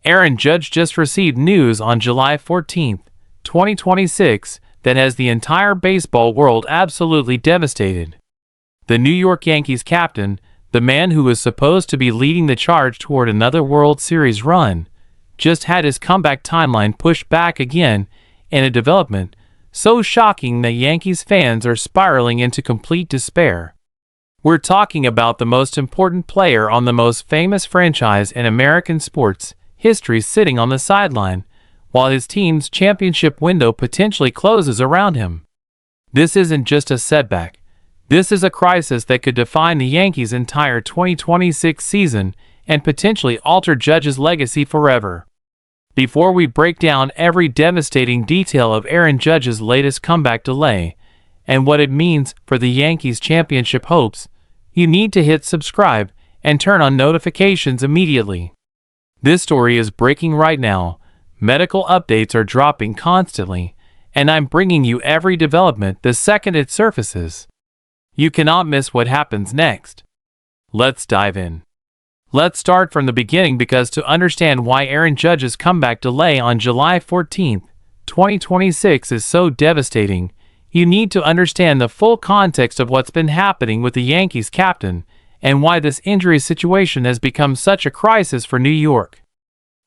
Aaron Judge just received news on July 14, 2026, that has the entire baseball world absolutely devastated. The New York Yankees captain, the man who was supposed to be leading the charge toward another World Series run, just had his comeback timeline pushed back again in a development so shocking that Yankees fans are spiraling into complete despair. We're talking about the most important player on the most famous franchise in American sports history sitting on the sideline, while his team's championship window potentially closes around him. This isn't just a setback. This is a crisis that could define the Yankees' entire 2026 season and potentially alter Judge's legacy forever. Before we break down every devastating detail of Aaron Judge's latest comeback delay and what it means for the Yankees' championship hopes, you need to hit subscribe and turn on notifications immediately. This story is breaking right now. Medical updates are dropping constantly, and I'm bringing you every development the second it surfaces. You cannot miss what happens next. Let's dive in. Let's start from the beginning, because to understand why Aaron Judge's comeback delay on July 14, 2026 is so devastating, you need to understand the full context of what's been happening with the Yankees captain and why this injury situation has become such a crisis for New York.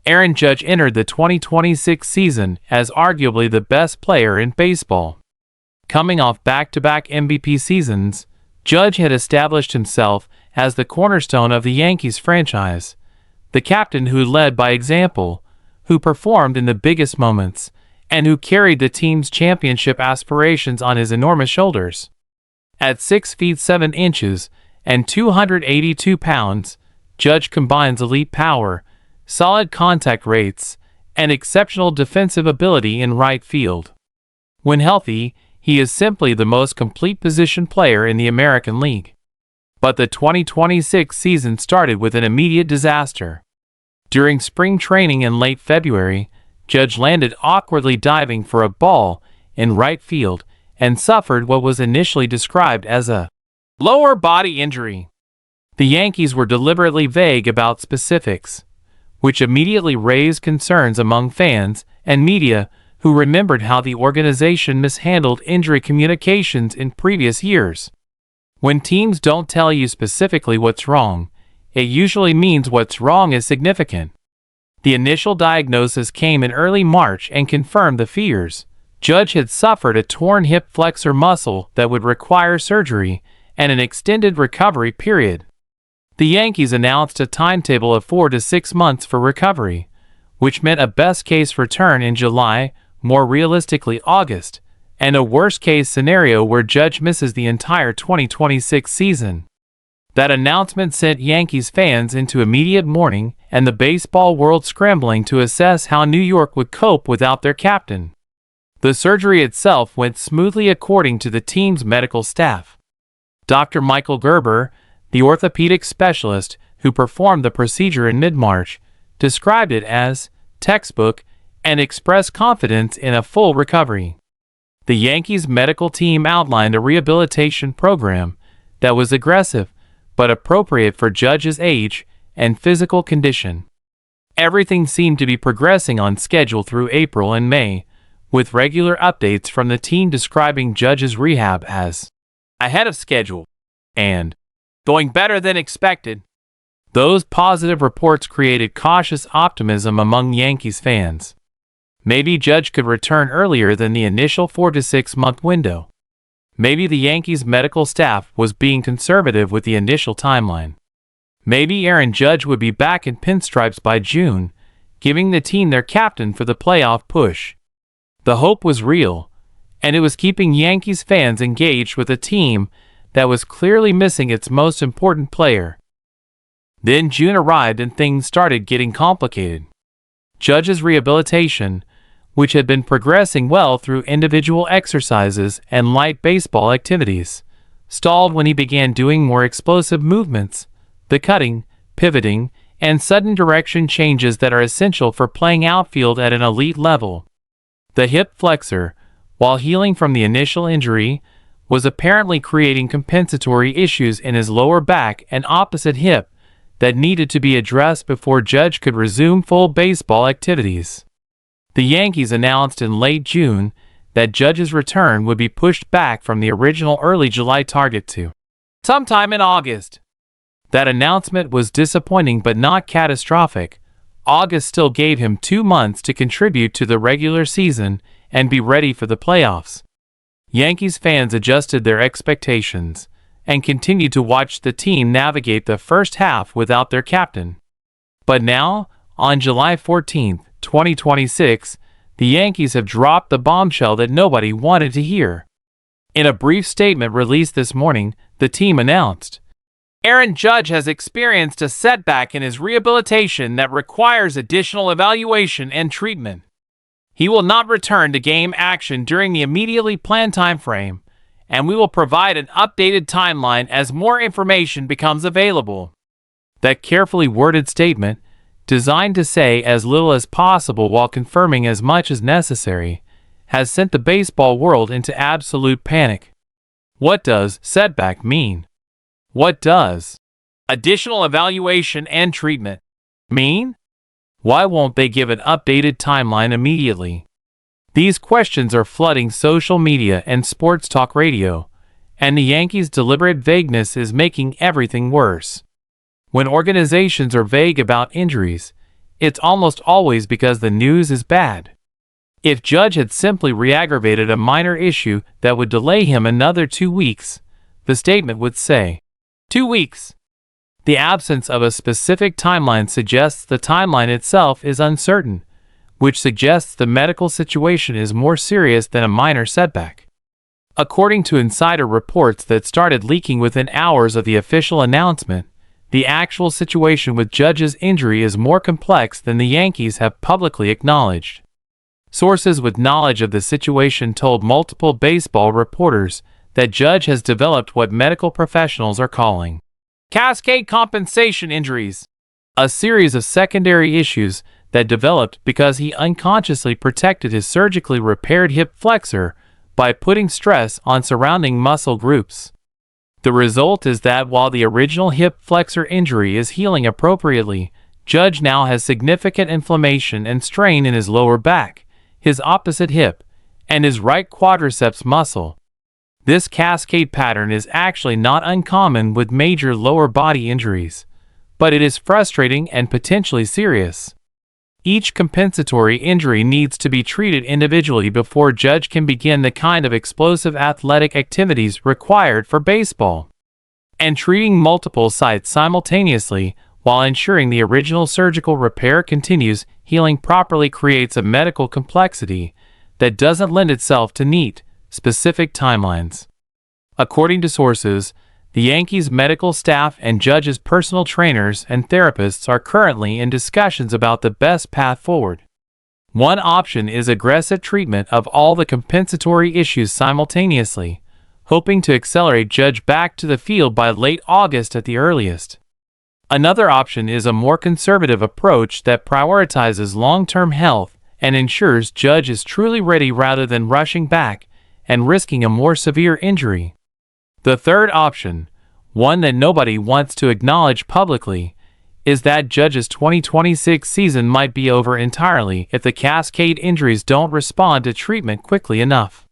Aaron Judge entered the 2026 season as arguably the best player in baseball. Coming off back-to-back MVP seasons, Judge had established himself as the cornerstone of the Yankees franchise, the captain who led by example, who performed in the biggest moments, and who carried the team's championship aspirations on his enormous shoulders. At 6 feet 7 inches and 282 pounds, Judge combines elite power, solid contact rates, and exceptional defensive ability in right field. When healthy, he is simply the most complete position player in the American League. But the 2026 season started with an immediate disaster. During spring training in late February, Judge landed awkwardly diving for a ball in right field and suffered what was initially described as a lower body injury. The Yankees were deliberately vague about specifics, which immediately raised concerns among fans and media who remembered how the organization mishandled injury communications in previous years. When teams don't tell you specifically what's wrong, it usually means what's wrong is significant. The initial diagnosis came in early March and confirmed the fears. Judge had suffered a torn hip flexor muscle that would require surgery and an extended recovery period. The Yankees announced a timetable of 4 to 6 months for recovery, which meant a best-case return in July, more realistically August, and a worst-case scenario where Judge misses the entire 2026 season. That announcement sent Yankees fans into immediate mourning and the baseball world scrambling to assess how New York would cope without their captain. The surgery itself went smoothly according to the team's medical staff. Dr. Michael Gerber, the orthopedic specialist who performed the procedure in mid-March, described it as textbook and expressed confidence in a full recovery. The Yankees medical team outlined a rehabilitation program that was aggressive but appropriate for Judge's age and physical condition. Everything seemed to be progressing on schedule through April and May, with regular updates from the team describing Judge's rehab as ahead of schedule and going better than expected. Those positive reports created cautious optimism among Yankees fans. Maybe Judge could return earlier than the initial 4 to 6 month window. Maybe the Yankees medical staff was being conservative with the initial timeline. Maybe Aaron Judge would be back in pinstripes by June, giving the team their captain for the playoff push. The hope was real, and it was keeping Yankees fans engaged with a team that was clearly missing its most important player. Then June arrived and things started getting complicated. Judge's rehabilitation, which had been progressing well through individual exercises and light baseball activities, stalled when he began doing more explosive movements, the cutting, pivoting, and sudden direction changes that are essential for playing outfield at an elite level. The hip flexor, while healing from the initial injury, was apparently creating compensatory issues in his lower back and opposite hip that needed to be addressed before Judge could resume full baseball activities. The Yankees announced in late June that Judge's return would be pushed back from the original early July target to sometime in August. That announcement was disappointing but not catastrophic. August still gave him 2 months to contribute to the regular season and be ready for the playoffs. Yankees fans adjusted their expectations and continued to watch the team navigate the first half without their captain. But now, on July 14, 2026, the Yankees have dropped the bombshell that nobody wanted to hear. In a brief statement released this morning, the team announced, "Aaron Judge has experienced a setback in his rehabilitation that requires additional evaluation and treatment. He will not return to game action during the immediately planned time frame, and we will provide an updated timeline as more information becomes available." That carefully worded statement, designed to say as little as possible while confirming as much as necessary, has sent the baseball world into absolute panic. What does setback mean? What does additional evaluation and treatment mean? Why won't they give an updated timeline immediately? These questions are flooding social media and sports talk radio, and the Yankees' deliberate vagueness is making everything worse. When organizations are vague about injuries, it's almost always because the news is bad. If Judge had simply re-aggravated a minor issue that would delay him another 2 weeks, the statement would say, 2 weeks. The absence of a specific timeline suggests the timeline itself is uncertain, which suggests the medical situation is more serious than a minor setback. According to insider reports that started leaking within hours of the official announcement, the actual situation with Judge's injury is more complex than the Yankees have publicly acknowledged. Sources with knowledge of the situation told multiple baseball reporters that Judge has developed what medical professionals are calling cascade compensation injuries, a series of secondary issues that developed because he unconsciously protected his surgically repaired hip flexor by putting stress on surrounding muscle groups. The result is that while the original hip flexor injury is healing appropriately, Judge now has significant inflammation and strain in his lower back, his opposite hip, and his right quadriceps muscle. This cascade pattern is actually not uncommon with major lower body injuries, but it is frustrating and potentially serious. Each compensatory injury needs to be treated individually before Judge can begin the kind of explosive athletic activities required for baseball. And treating multiple sites simultaneously while ensuring the original surgical repair continues healing properly creates a medical complexity that doesn't lend itself to neat, specific timelines. According to sources, the Yankees' medical staff and Judge's personal trainers and therapists are currently in discussions about the best path forward. One option is aggressive treatment of all the compensatory issues simultaneously, hoping to accelerate Judge back to the field by late August at the earliest. Another option is a more conservative approach that prioritizes long-term health and ensures Judge is truly ready rather than rushing back and risking a more severe injury. The third option, one that nobody wants to acknowledge publicly, is that Judge's 2026 season might be over entirely if the cascade injuries don't respond to treatment quickly enough.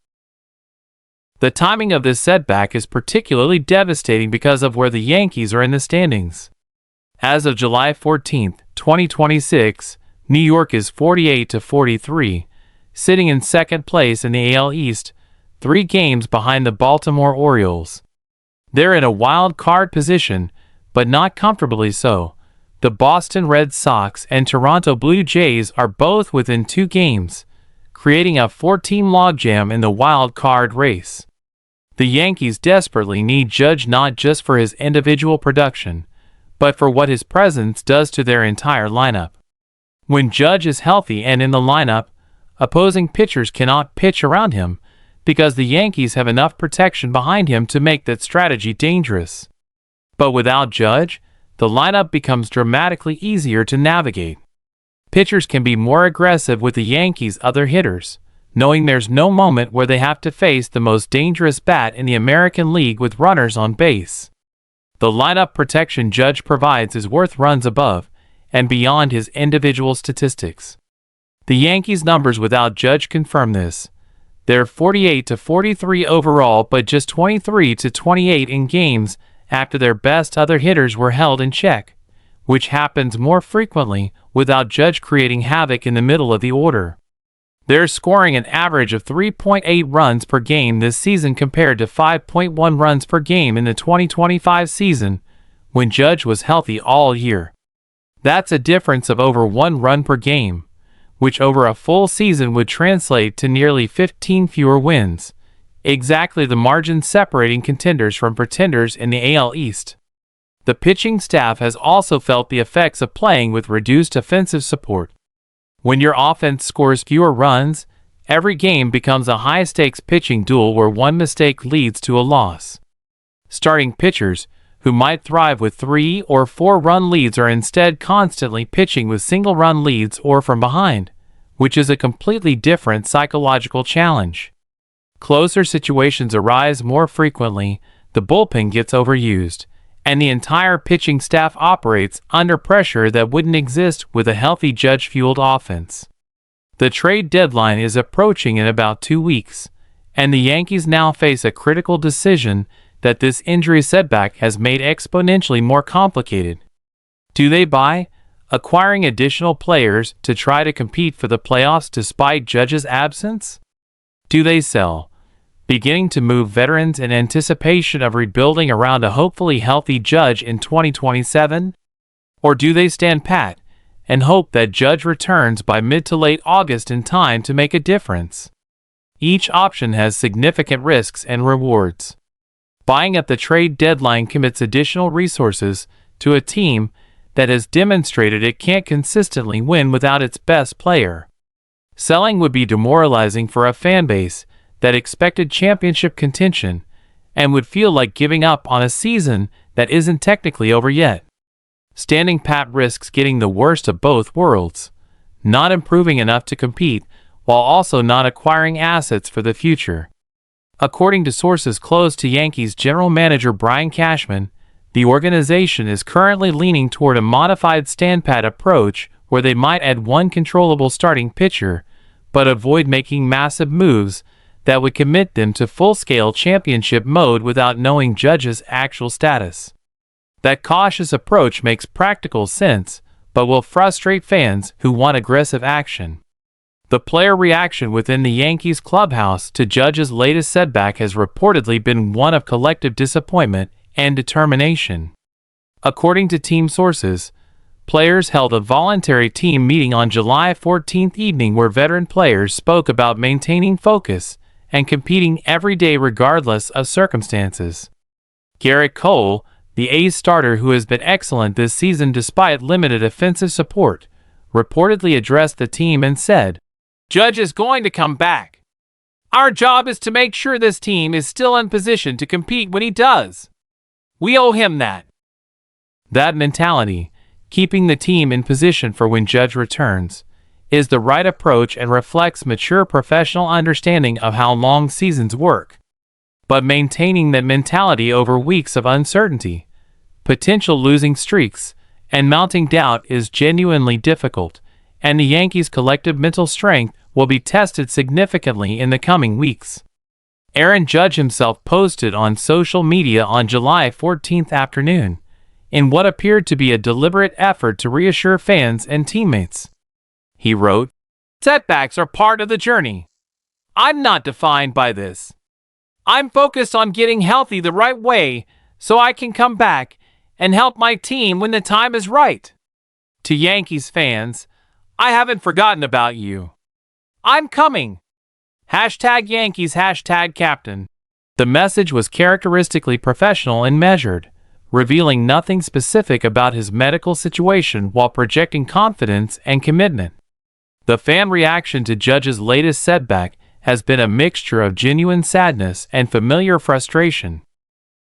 The timing of this setback is particularly devastating because of where the Yankees are in the standings. As of July 14, 2026, New York is 48-43, sitting in second place in the AL East, 3 games behind the Baltimore Orioles. They're in a wild card position, but not comfortably so. The Boston Red Sox and Toronto Blue Jays are both within 2 games, creating a 4-team logjam in the wild card race. The Yankees desperately need Judge not just for his individual production, but for what his presence does to their entire lineup. When Judge is healthy and in the lineup, opposing pitchers cannot pitch around him, because the Yankees have enough protection behind him to make that strategy dangerous. But without Judge, the lineup becomes dramatically easier to navigate. Pitchers can be more aggressive with the Yankees' other hitters, knowing there's no moment where they have to face the most dangerous bat in the American League with runners on base. The lineup protection Judge provides is worth runs above and beyond his individual statistics. The Yankees' numbers without Judge confirm this. They're 48-43 overall, but just 23-28 in games after their best other hitters were held in check, which happens more frequently without Judge creating havoc in the middle of the order. They're scoring an average of 3.8 runs per game this season compared to 5.1 runs per game in the 2025 season, when Judge was healthy all year. That's a difference of over 1 run per game, which over a full season would translate to nearly 15 fewer wins, exactly the margin separating contenders from pretenders in the AL East. The pitching staff has also felt the effects of playing with reduced offensive support. When your offense scores fewer runs, every game becomes a high-stakes pitching duel where one mistake leads to a loss. Starting pitchers, who might thrive with 3 or 4 run leads, are instead constantly pitching with single-run leads or from behind, which is a completely different psychological challenge. Closer situations arise more frequently, the bullpen gets overused, and the entire pitching staff operates under pressure that wouldn't exist with a healthy Judge-fueled offense. The trade deadline is approaching in about 2 weeks, and the Yankees now face a critical decision that this injury setback has made exponentially more complicated. Do they buy, acquiring additional players to try to compete for the playoffs despite Judge's absence? Do they sell, beginning to move veterans in anticipation of rebuilding around a hopefully healthy Judge in 2027? Or do they stand pat and hope that Judge returns by mid to late August in time to make a difference? Each option has significant risks and rewards. Buying at the trade deadline commits additional resources to a team that has demonstrated it can't consistently win without its best player. Selling would be demoralizing for a fan base that expected championship contention and would feel like giving up on a season that isn't technically over yet. Standing pat risks getting the worst of both worlds, not improving enough to compete while also not acquiring assets for the future. According to sources close to Yankees general manager Brian Cashman, the organization is currently leaning toward a modified stand-pat approach where they might add one controllable starting pitcher, but avoid making massive moves that would commit them to full-scale championship mode without knowing Judge's actual status. That cautious approach makes practical sense, but will frustrate fans who want aggressive action. The player reaction within the Yankees clubhouse to Judge's latest setback has reportedly been one of collective disappointment and determination. According to team sources, players held a voluntary team meeting on July 14th evening where veteran players spoke about maintaining focus and competing every day regardless of circumstances. Garrett Cole, the A's starter who has been excellent this season despite limited offensive support, reportedly addressed the team and said, "Judge is going to come back. Our job is to make sure this team is still in position to compete when he does. We owe him that." That mentality, keeping the team in position for when Judge returns, is the right approach and reflects mature professional understanding of how long seasons work. But maintaining that mentality over weeks of uncertainty, potential losing streaks, and mounting doubt is genuinely difficult, and the Yankees' collective mental strength will be tested significantly in the coming weeks. Aaron Judge himself posted on social media on July 14th afternoon, in what appeared to be a deliberate effort to reassure fans and teammates. He wrote, "Setbacks are part of the journey. I'm not defined by this. I'm focused on getting healthy the right way so I can come back and help my team when the time is right. To Yankees fans, I haven't forgotten about you. I'm coming. #Yankees #captain. The message was characteristically professional and measured, revealing nothing specific about his medical situation while projecting confidence and commitment. The fan reaction to Judge's latest setback has been a mixture of genuine sadness and familiar frustration.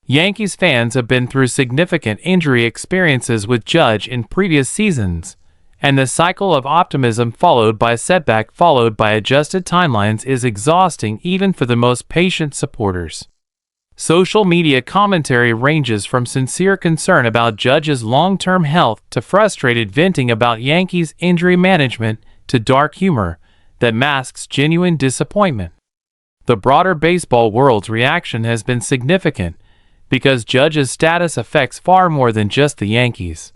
Yankees fans have been through significant injury experiences with Judge in previous seasons, and the cycle of optimism followed by setback followed by adjusted timelines is exhausting even for the most patient supporters. Social media commentary ranges from sincere concern about Judge's long-term health to frustrated venting about Yankees injury management to dark humor that masks genuine disappointment. The broader baseball world's reaction has been significant because Judge's status affects far more than just the Yankees.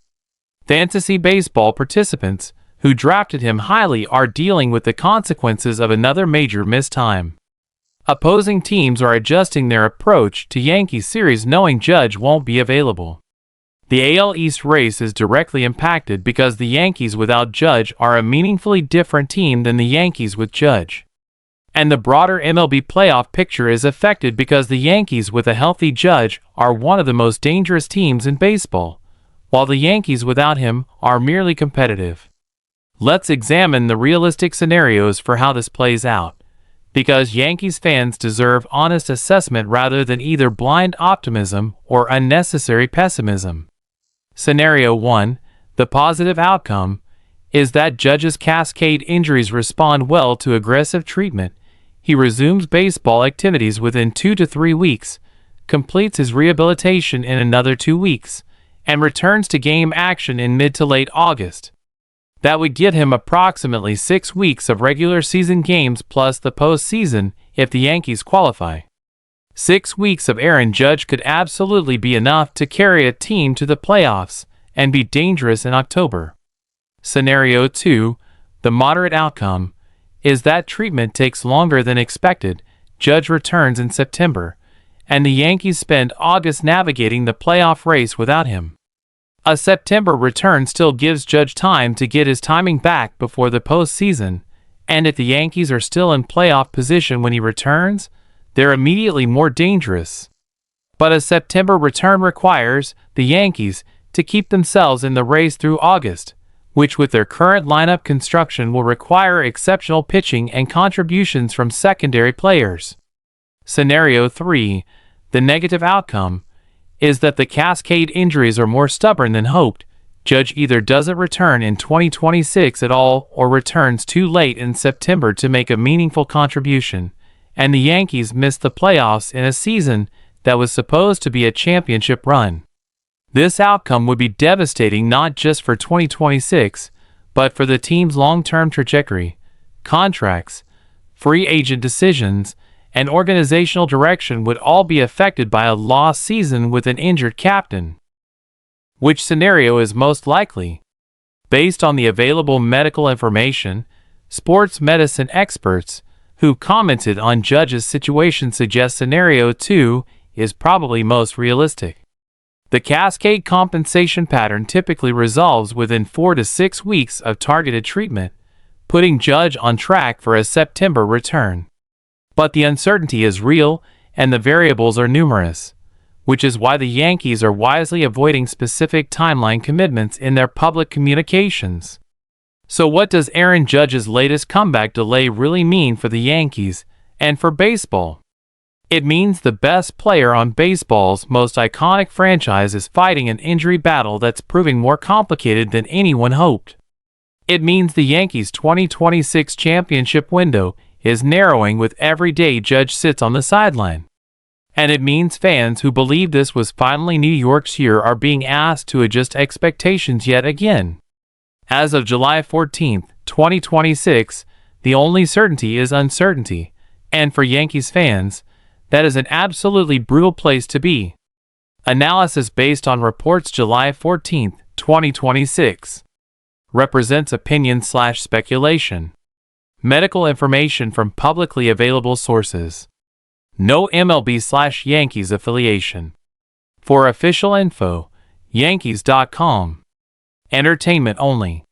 Fantasy baseball participants who drafted him highly are dealing with the consequences of another major missed time. Opposing teams are adjusting their approach to Yankees series knowing Judge won't be available. The AL East race is directly impacted because the Yankees without Judge are a meaningfully different team than the Yankees with Judge. And the broader MLB playoff picture is affected because the Yankees with a healthy Judge are one of the most dangerous teams in baseball, while the Yankees without him are merely competitive. Let's examine the realistic scenarios for how this plays out, because Yankees fans deserve honest assessment rather than either blind optimism or unnecessary pessimism. Scenario 1, the positive outcome, is that Judge's cascade injuries respond well to aggressive treatment. He resumes baseball activities within 2 to 3 weeks, completes his rehabilitation in another 2 weeks, and returns to game action in mid to late August. That would get him approximately 6 weeks of regular season games plus the postseason if the Yankees qualify. 6 weeks of Aaron Judge could absolutely be enough to carry a team to the playoffs and be dangerous in October. Scenario 2, the moderate outcome, is that treatment takes longer than expected. Judge returns in September, and the Yankees spend August navigating the playoff race without him. A September return still gives Judge time to get his timing back before the postseason, and if the Yankees are still in playoff position when he returns, they're immediately more dangerous. But a September return requires the Yankees to keep themselves in the race through August, which with their current lineup construction will require exceptional pitching and contributions from secondary players. Scenario 3, the negative outcome, is that the cascade injuries are more stubborn than hoped. Judge either doesn't return in 2026 at all or returns too late in September to make a meaningful contribution, and the Yankees miss the playoffs in a season that was supposed to be a championship run. This outcome would be devastating not just for 2026, but for the team's long-term trajectory, contracts, free agent decisions, and organizational direction would all be affected by a lost season with an injured captain. Which scenario is most likely? Based on the available medical information, sports medicine experts who commented on Judge's situation suggest scenario 2 is probably most realistic. The cascade compensation pattern typically resolves within 4 to 6 weeks of targeted treatment, putting Judge on track for a September return. But the uncertainty is real and the variables are numerous, which is why the Yankees are wisely avoiding specific timeline commitments in their public communications. So what does Aaron Judge's latest comeback delay really mean for the Yankees and for baseball? It means the best player on baseball's most iconic franchise is fighting an injury battle that's proving more complicated than anyone hoped. It means the Yankees' 2026 championship window is narrowing with every day Judge sits on the sideline. And it means fans who believe this was finally New York's year are being asked to adjust expectations yet again. As of July 14, 2026, the only certainty is uncertainty, and for Yankees fans, that is an absolutely brutal place to be. Analysis based on reports July 14, 2026. Represents opinion/speculation. Medical information from publicly available sources. No MLB/Yankees affiliation. For official info, Yankees.com. Entertainment only.